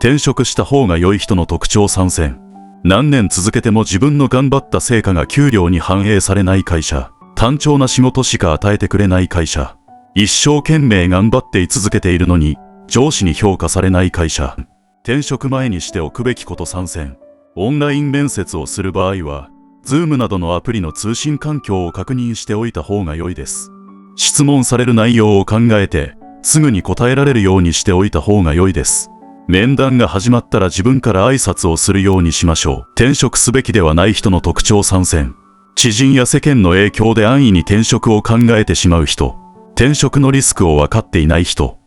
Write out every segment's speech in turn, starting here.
転職した方が良い人の特徴参戦。何年続けても自分の頑張った成果が給料に反映されない会社。単調な仕事しか与えてくれない会社。一生懸命頑張って居続けているのに上司に評価されない会社。転職前にしておくべきこと参戦。オンライン面接をする場合は、Zoom などのアプリの通信環境を確認しておいた方が良いです。質問される内容を考えて、すぐに答えられるようにしておいた方が良いです。面談が始まったら自分から挨拶をするようにしましょう。転職すべきではない人の特徴参戦。知人や世間の影響で安易に転職を考えてしまう人。転職のリスクを分かっていない人。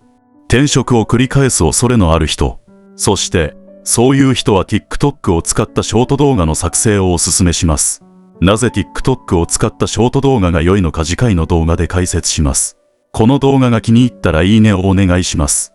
転職を繰り返す恐れのある人。そして、そういう人は TikTok を使ったショート動画の作成をお勧めします。なぜ TikTok を使ったショート動画が良いのか次回の動画で解説します。この動画が気に入ったらいいねをお願いします。